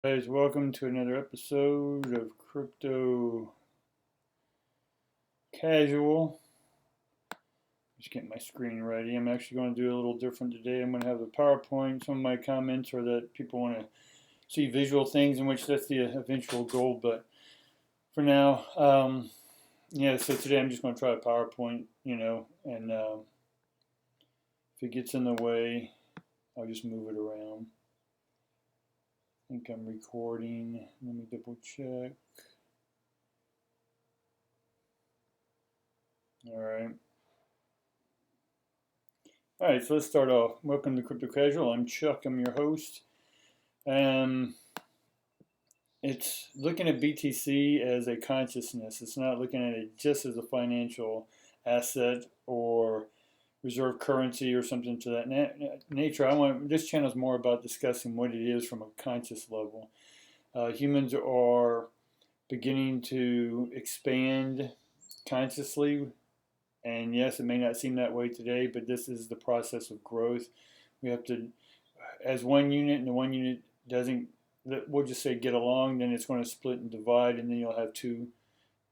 Guys, welcome to another episode of Crypto Casual. Just getting my screen ready. I'm actually going to do a little different today. I'm going to have a PowerPoint. Some of my comments are that people want to see visual things, in which that's the eventual goal. But for now, so today I'm just going to try a PowerPoint, and if it gets in the way, I'll just move it around. I think I'm recording. Let me double check. All right. All right, so let's start off. Welcome to Crypto Casual. I'm Chuck. I'm your host. It's looking at BTC as a consciousness. It's not looking at it just as a financial asset or reserve currency or something to that nature. This channel is more about discussing what it is from a conscious level. Humans are beginning to expand consciously. And yes, it may not seem that way today, but this is the process of growth. We have to, as one unit, and the one unit doesn't, we'll just say get along, then it's going to split and divide, and then you'll have two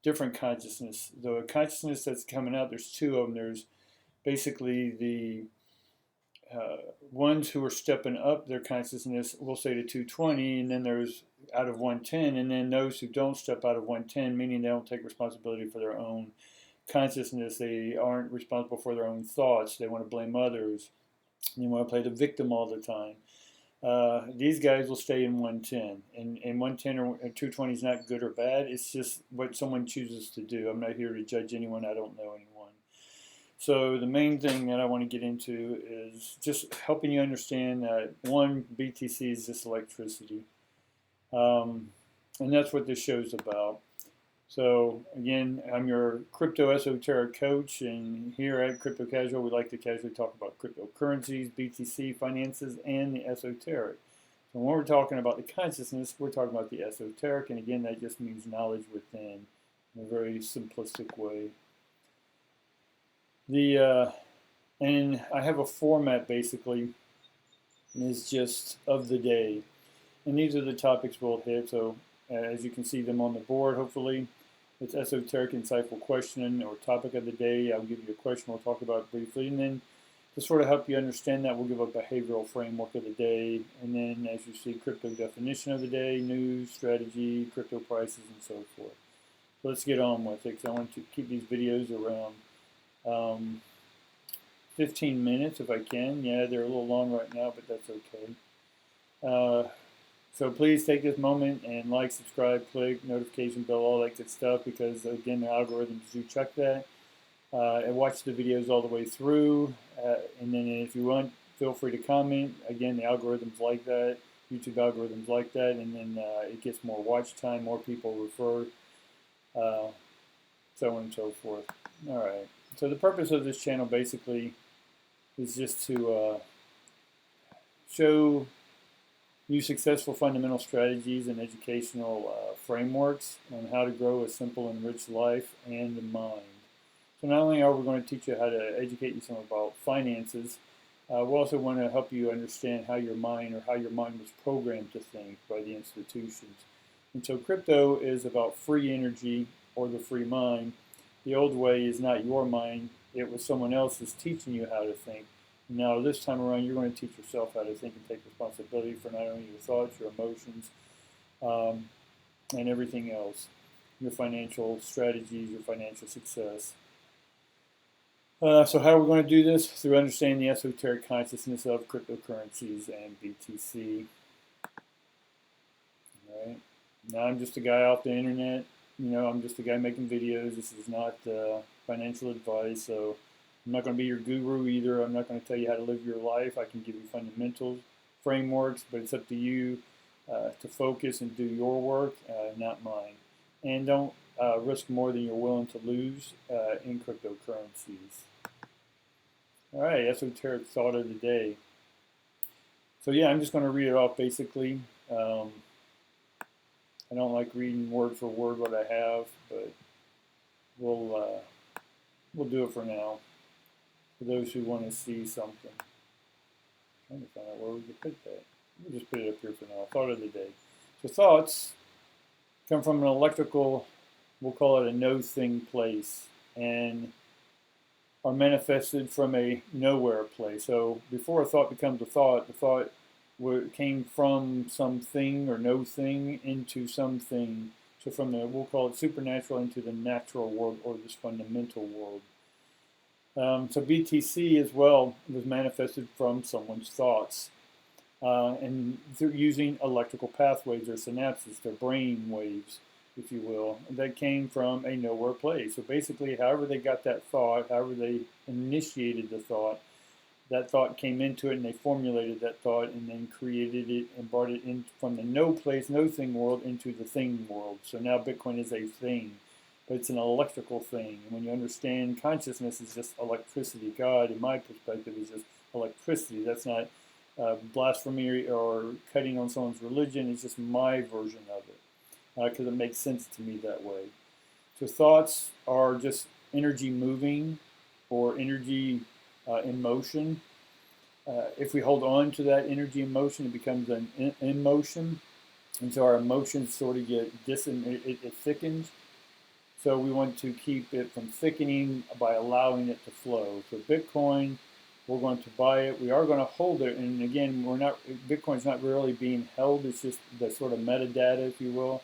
different consciousness. The consciousness that's coming out, there's two of them. There's basically the ones who are stepping up their consciousness, we'll say to 220, and then there's out of 110, and then those who don't step out of 110, meaning they don't take responsibility for their own consciousness. They aren't responsible for their own thoughts. They want to blame others. They want to play the victim all the time. These guys will stay in 110. And 110 or 220 is not good or bad. It's just what someone chooses to do. I'm not here to judge anyone. I don't know anyone. So the main thing that I want to get into is just helping you understand that, one, BTC is just electricity. And that's what this show's about. So again, I'm your crypto esoteric coach, and here at Crypto Casual, we like to casually talk about cryptocurrencies, BTC, finances, and the esoteric. So when we're talking about the consciousness, we're talking about the esoteric, and again, that just means knowledge within, in a very simplistic way. And I have a format basically, and it's just of the day, and these are the topics we'll hit. So as you can see them on the board, hopefully. It's esoteric, insightful question or topic of the day. I'll give you a question we'll talk about briefly, and then to sort of help you understand that, we'll give a behavioral framework of the day, and then as you see, crypto definition of the day, news, strategy, crypto prices, and so forth. So let's get on with it, because I want to keep these videos around 15 minutes if I can. Yeah, they're a little long right now, but that's okay. So please take this moment and like, subscribe, click, notification bell, all that good stuff, because again, the algorithms do check that. And watch the videos all the way through. And then if you want, feel free to comment. Again, the algorithms like that. YouTube algorithms like that. And then it gets more watch time, more people refer, so on and so forth. All right. So the purpose of this channel basically is just to show you successful fundamental strategies and educational frameworks on how to grow a simple and rich life and the mind. So not only are we going to teach you how to educate you some about finances, we also want to help you understand how your mind was programmed to think by the institutions. And so crypto is about free energy or the free mind. The old way is not your mind. It was someone else's teaching you how to think. Now, this time around, you're going to teach yourself how to think and take responsibility for not only your thoughts, your emotions, and everything else, your financial strategies, your financial success. So how are we going to do this? Through understanding the esoteric consciousness of cryptocurrencies and BTC. All right. Now, I'm just a guy off the internet. I'm just a guy making videos. This is not financial advice, so I'm not going to be your guru either. I'm not going to tell you how to live your life. I can give you fundamentals, frameworks, but it's up to you to focus and do your work, not mine. And don't risk more than you're willing to lose in cryptocurrencies. All right, esoteric thought of the day. So yeah, I'm just going to read it off basically. I don't like reading word for word what I have, but we'll do it for now. For those who want to see something. I'm trying to find out where we could put that. We'll just put it up here for now. Thought of the day. So thoughts come from an electrical, we'll call it a no thing place, and are manifested from a nowhere place. So before a thought becomes a thought, the thought came from something or no thing into something. So from the, we'll call it supernatural into the natural world or this fundamental world. So BTC as well was manifested from someone's thoughts. And they're using electrical pathways or synapses, their brain waves, if you will, that came from a nowhere place. So basically, however they got that thought, however they initiated the thought, that thought came into it and they formulated that thought and then created it and brought it in from the no place, no thing world into the thing world. So now Bitcoin is a thing, but it's an electrical thing. And when you understand consciousness is just electricity, God, in my perspective, is just electricity. That's not blasphemy or cutting on someone's religion. It's just my version of it because it makes sense to me that way. So thoughts are just energy moving or energy in motion. If we hold on to that energy in motion, it becomes an emotion. And so our emotions sort of get it thickens. So we want to keep it from thickening by allowing it to flow. So Bitcoin, we're going to buy it. We are going to hold it. And again, Bitcoin's not really being held. It's just the sort of metadata, if you will.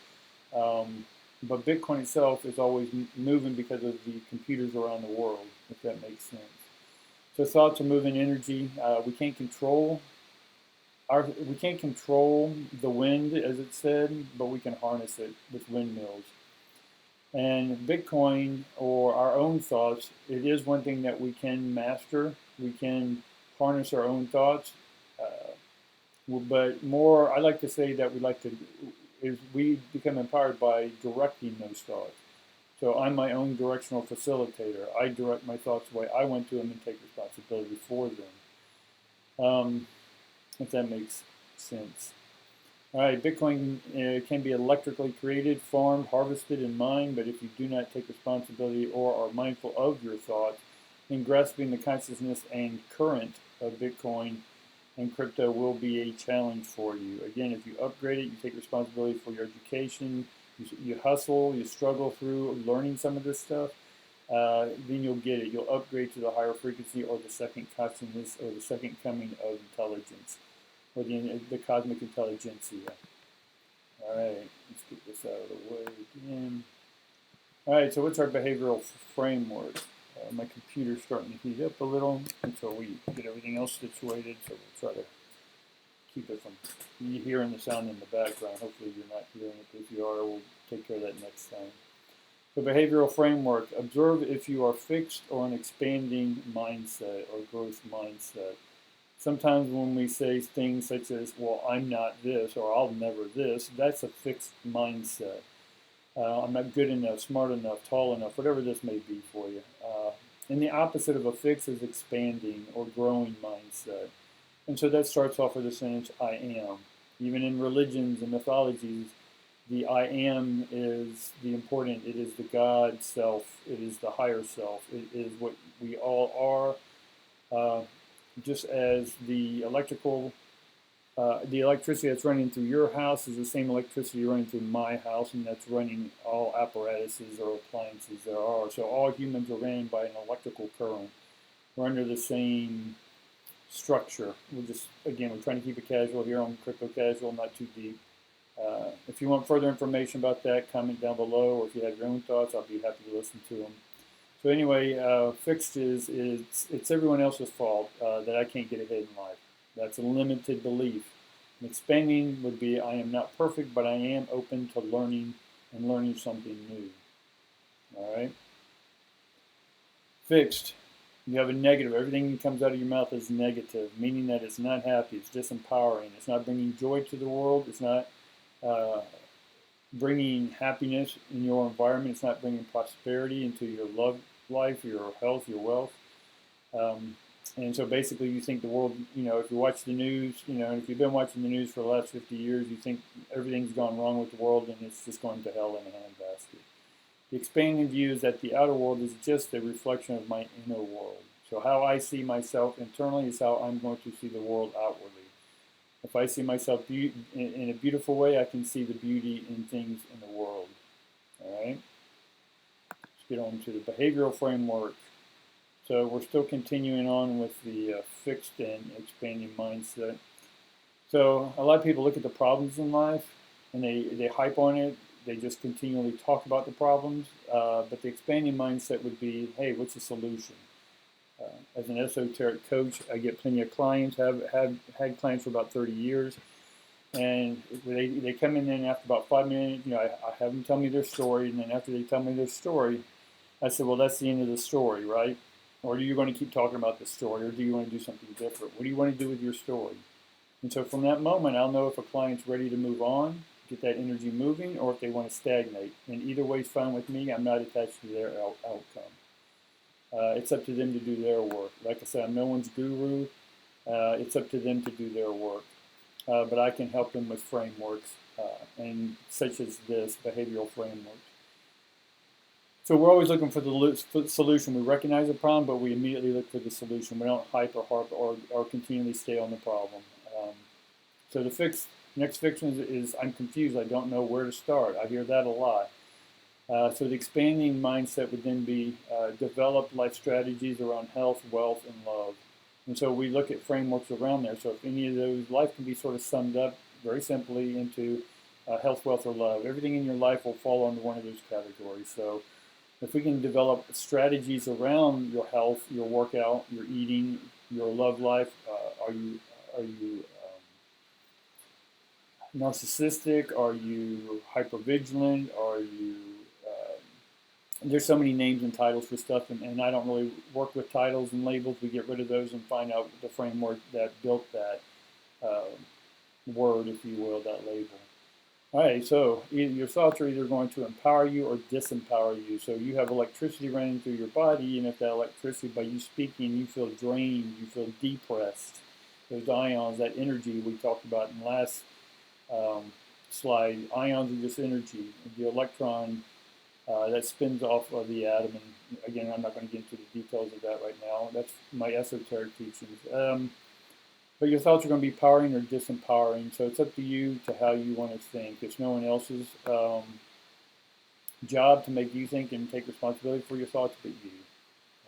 But Bitcoin itself is always moving because of the computers around the world, if that makes sense. So thoughts are moving energy. We can't control the wind, as it said, but we can harness it with windmills. And Bitcoin, or our own thoughts, it is one thing that we can master. We can harness our own thoughts. But more, I like to say that we become empowered by directing those thoughts. So I'm my own directional facilitator. I direct my thoughts the way I want to them and take responsibility for them. If that makes sense. All right, Bitcoin can be electrically created, farmed, harvested, and mined, but if you do not take responsibility or are mindful of your thoughts, then grasping the consciousness and current of Bitcoin and crypto will be a challenge for you. Again, if you upgrade it, you take responsibility for your education, you hustle, you struggle through learning some of this stuff, then you'll get it. You'll upgrade to the higher frequency or the second consciousness or the second coming of intelligence, or the cosmic intelligentsia. All right, let's get this out of the way again. All right, so what's our behavioral framework? My computer's starting to heat up a little until we get everything else situated, so we'll try to keep it from you hearing the sound in the background. Hopefully you're not hearing it, but if you are, we'll take care of that next time. The behavioral framework, observe if you are fixed or an expanding mindset or growth mindset. Sometimes when we say things such as, well, I'm not this or I'll never this, that's a fixed mindset. I'm not good enough, smart enough, tall enough, whatever this may be for you. And the opposite of a fix is expanding or growing mindset. And so that starts off with the sentence, I am. Even in religions and mythologies, the I am is the important. It is the God self. It is the higher self. It is what we all are. Just as the electricity that's running through your house is the same electricity running through my house, and that's running all apparatuses or appliances there are. So all humans are ran by an electrical current. We're under the same structure. We're trying to keep it casual here on Crypto Casual, not too deep. If you want further information about that, comment down below, or if you have your own thoughts, I'll be happy to listen to them. So anyway, fixed it's everyone else's fault that I can't get ahead in life. That's a limited belief. And expanding would be I am not perfect, but I am open to learning and learning something new. All right? Fixed. You have a negative. Everything that comes out of your mouth is negative, meaning that it's not happy. It's disempowering. It's not bringing joy to the world. It's not bringing happiness in your environment. It's not bringing prosperity into your love life, your health, your wealth. And so basically you think the world, if you watch the news, if you've been watching the news for the last 50 years, you think everything's gone wrong with the world and it's just going to hell in a handbasket. The expanding view is that the outer world is just a reflection of my inner world. So how I see myself internally is how I'm going to see the world outwardly. If I see myself in a beautiful way, I can see the beauty in things in the world. All right. Let's get on to the behavioral framework. So we're still continuing on with the fixed and expanding mindset. So a lot of people look at the problems in life and they hype on it. They just continually talk about the problems. But the expanding mindset would be, hey, what's the solution? As an esoteric coach, I get plenty of clients. Have had clients for about 30 years. And they come in and after about 5 minutes, I have them tell me their story. And then after they tell me their story, I said, well, that's the end of the story, right? Or are you going to keep talking about the story, or do you want to do something different? What do you want to do with your story? And so from that moment, I'll know if a client's ready to move on, get that energy moving, or if they want to stagnate. And either way is fine with me. I'm not attached to their outcome. It's up to them to do their work. Like I said, I'm no one's guru. It's up to them to do their work. But I can help them with frameworks, and such as this behavioral framework. So we're always looking for the solution. We recognize the problem, but we immediately look for the solution. We don't hype or harp or continually stay on the problem. So the next fiction is I'm confused. I don't know where to start. I hear that a lot. So the expanding mindset would then be develop life strategies around health, wealth, and love. And so we look at frameworks around there. So if any of those, life can be sort of summed up very simply into health, wealth, or love. Everything in your life will fall under one of those categories. So if we can develop strategies around your health, your workout, your eating, your love life, are you narcissistic? Are you hypervigilant? Are you there's so many names and titles for stuff, and I don't really work with titles and labels. We get rid of those and find out the framework that built that word, if you will, that label. All right, so your thoughts are either going to empower you or disempower you. So you have electricity running through your body, and if that electricity, by you speaking, you feel drained, you feel depressed. Those ions, that energy we talked about in the last slide, ions are just energy. The electron that spins off of the atom, and again, I'm not going to get into the details of that right now. That's my esoteric teachings. But your thoughts are going to be powering or disempowering, so it's up to you to how you want to think. It's no one else's job to make you think and take responsibility for your thoughts but you.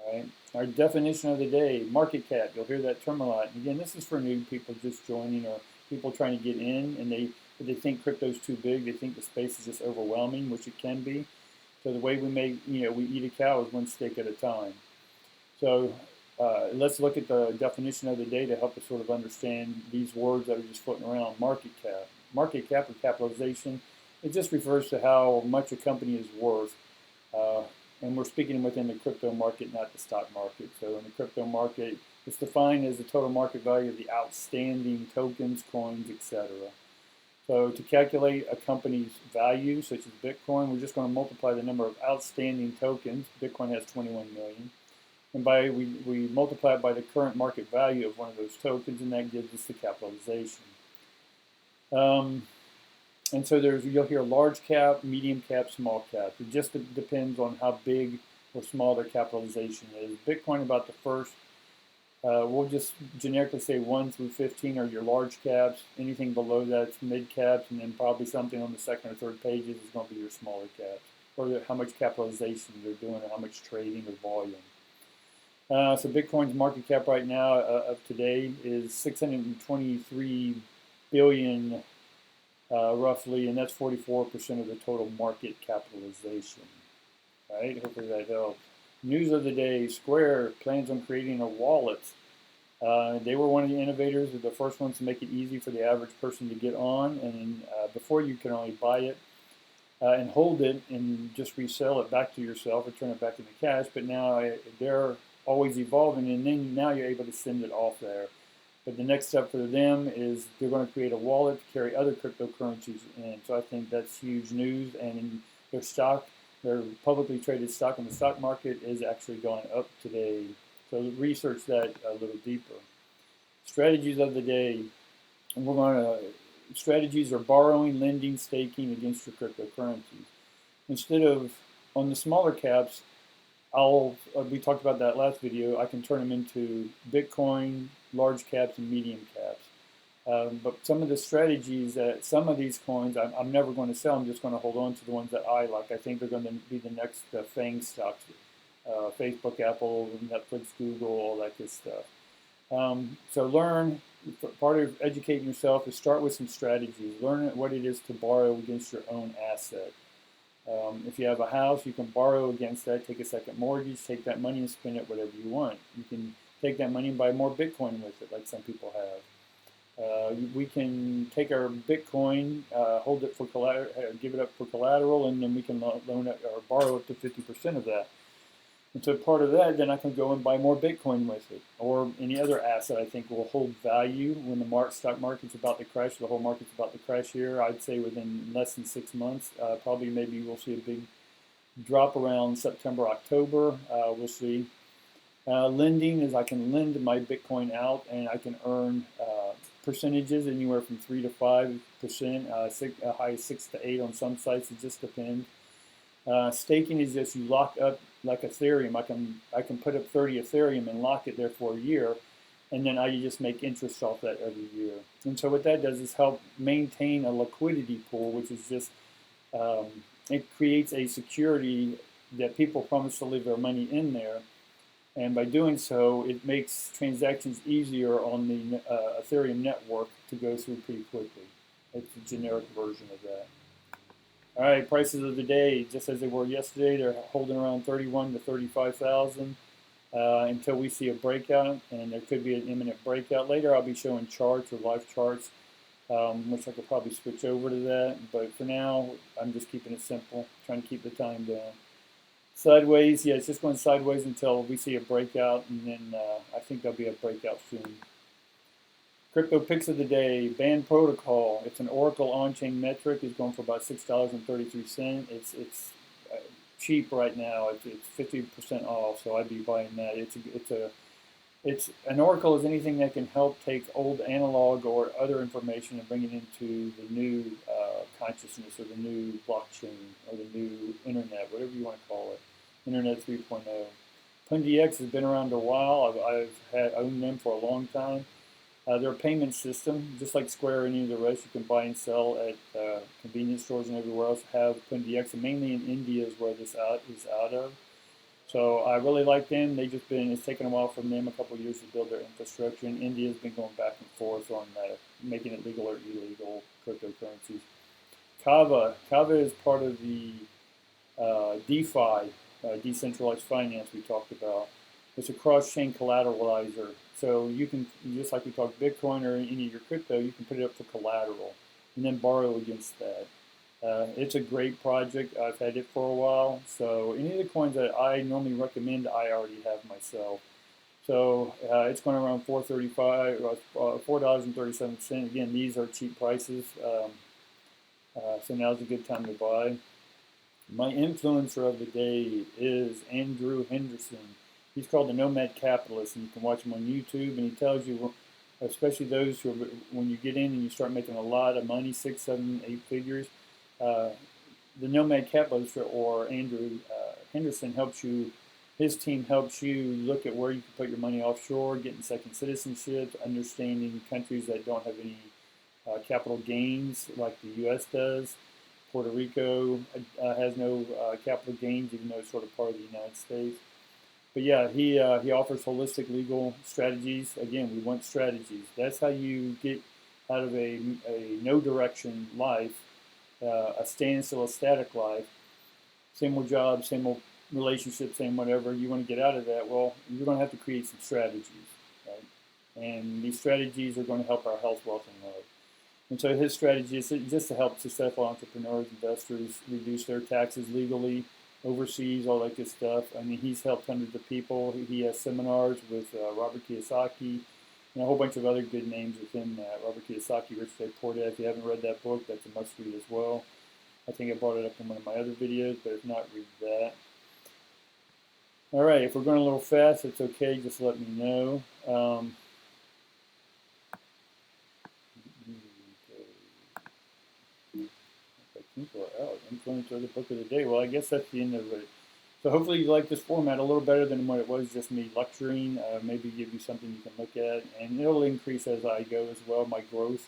All right? Our definition of the day, market cap. You'll hear that term a lot. And again, this is for new people just joining or people trying to get in, and they think crypto's too big. They think the space is just overwhelming, which it can be. So the way we make, we eat a cow is one steak at a time. So let's look at the definition of the day to help us sort of understand these words that are just floating around. Market cap. Market cap or capitalization, it just refers to how much a company is worth. And we're speaking within the crypto market, not the stock market. So in the crypto market, it's defined as the total market value of the outstanding tokens, coins, etc. So to calculate a company's value, such as Bitcoin, we're just going to multiply the number of outstanding tokens. Bitcoin has 21 million. And we multiply it by the current market value of one of those tokens, and that gives us the capitalization. And so you'll hear large cap, medium cap, small cap. It just depends on how big or small their capitalization is. Bitcoin, about the first, we'll just generically say 1 through 15 are your large caps. Anything below that's mid caps, and then probably something on the second or third pages is going to be your smaller caps, or how much capitalization they're doing, or how much trading or volume. So Bitcoin's market cap right now of today is 623 billion roughly, and that's 44% of the total market capitalization. All right, hopefully that helps. News of the day, Square plans on creating a wallet. They were one of the innovators, the first ones to make it easy for the average person to get on, and before you could only buy it and hold it and just resell it back to yourself or turn it back into cash, but now they're always evolving, and then now you're able to send it off there. But the next step for them is they're going to create a wallet to carry other cryptocurrencies in. So I think that's huge news, and their stock, their publicly traded stock in the stock market is actually going up today. So research that a little deeper. Strategies of the day, and we're going to, strategies are borrowing, lending, staking against your cryptocurrencies. Instead of, on the smaller caps, we talked about that last video, I can turn them into Bitcoin, large caps, and medium caps. But some of the strategies that some of these coins, I'm never going to sell. I'm just going to hold on to the ones that I like. I think they're going to be the next FANG stocks, Facebook, Apple, Netflix, Google, all that good stuff. So learn, part of educating yourself is start with some strategies. Learn what it is to borrow against your own asset. If you have a house, you can borrow against that, take a second mortgage, take that money and spend it whatever you want. You can take that money and buy more Bitcoin with it, like some people have. We can take our Bitcoin, hold it for collateral, give it up for collateral, and then we can loan it or borrow up to 50% of that. And so part of that, then I can go and buy more Bitcoin with it, or any other asset I think will hold value when the stock market's about to crash. The whole market's about to crash here. I'd say within less than 6 months, probably maybe we'll see a big drop around September, October. We'll see. Lending is I can lend my Bitcoin out and I can earn percentages anywhere from 3 to 5%, high as 6 to 8 on some sites. It just depends. Staking is just you lock up like Ethereum. I can put up 30 Ethereum and lock it there for a year, and then I just make interest off that every year. And so what that does is help maintain a liquidity pool, which is just it creates a security that people promise to leave their money in there. And by doing so, it makes transactions easier on the Ethereum network to go through pretty quickly. It's a generic version of that. All right, prices of the day, just as they were yesterday, they're holding around 31 to 35,000 until we see a breakout, and there could be an imminent breakout. Later, I'll be showing charts or live charts, which I could probably switch over to that. But for now, I'm just keeping it simple, trying to keep the time down. Sideways, yeah, it's just going sideways until we see a breakout, and then I think there'll be a breakout soon. Crypto picks of the day, Band Protocol. It's an Oracle on-chain metric. It's going for about $6.33. It's cheap right now. It's 50% off, so I'd be buying that. It's an Oracle is anything that can help take old analog or other information and bring it into the new consciousness or the new blockchain or the new internet, whatever you want to call it, Internet 3.0. PundiX has been around a while. I've owned them for a long time. They're a payment system, just like Square or any of the rest. You can buy and sell at convenience stores and everywhere else. Have PundiX, and mainly in India is where this is out of. So I really like them. It's taken a while for them, a couple of years to build their infrastructure, and India's been going back and forth on making it legal or illegal cryptocurrencies. Kava is part of the DeFi, decentralized finance we talked about. It's a cross-chain collateralizer. So you can, just like we talked Bitcoin or any of your crypto, you can put it up for collateral and then borrow against that. It's a great project. I've had it for a while. So any of the coins that I normally recommend, I already have myself. So it's going around $4.37. Again, these are cheap prices. So now's a good time to buy. My influencer of the day is Andrew Henderson. He's called the Nomad Capitalist, and you can watch him on YouTube. And he tells you, especially those who, when you get in and you start making a lot of money, 6, 7, 8 figures, the Nomad Capitalist or Andrew Henderson helps you. His team helps you look at where you can put your money offshore, getting second citizenship, understanding countries that don't have any capital gains like the U.S. does. Puerto Rico has no capital gains, even though it's sort of part of the United States. But yeah, he offers holistic legal strategies. Again, we want strategies. That's how you get out of a no direction life, a standstill, a static life. Same old job, same old relationship, same whatever. You want to get out of that. Well, you're going to have to create some strategies, right? And these strategies are going to help our health, wealth, and love. And so his strategy is just to help successful entrepreneurs, investors reduce their taxes legally, overseas, all that good stuff. I mean, he's helped hundreds of people. He has seminars with Robert Kiyosaki and a whole bunch of other good names within that. Robert Kiyosaki, Rich Dad Poor Dad. If you haven't read that book, that's a must-read as well. I think I brought it up in one of my other videos, but if not, read that. All right, if we're going a little fast, it's okay. Just let me know. I think we're out. Influencer of the book of the day. Well, I guess that's the end of it. So hopefully you like this format a little better than what it was just me lecturing. Maybe give you something you can look at, and it'll increase as I go as well, my growth.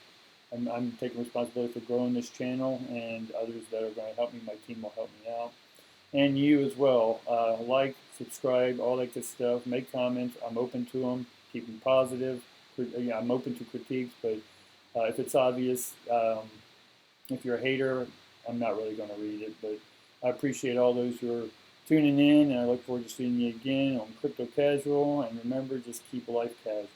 I'm taking responsibility for growing this channel, and others that are going to help me, my team will help me out. And you as well. Like, subscribe, all that good stuff. Make comments. I'm open to them. Keep them positive. Yeah, I'm open to critiques, but if it's obvious, if you're a hater, I'm not really going to read it. But I appreciate all those who are tuning in, and I look forward to seeing you again on Crypto Casual. And remember, just keep life casual.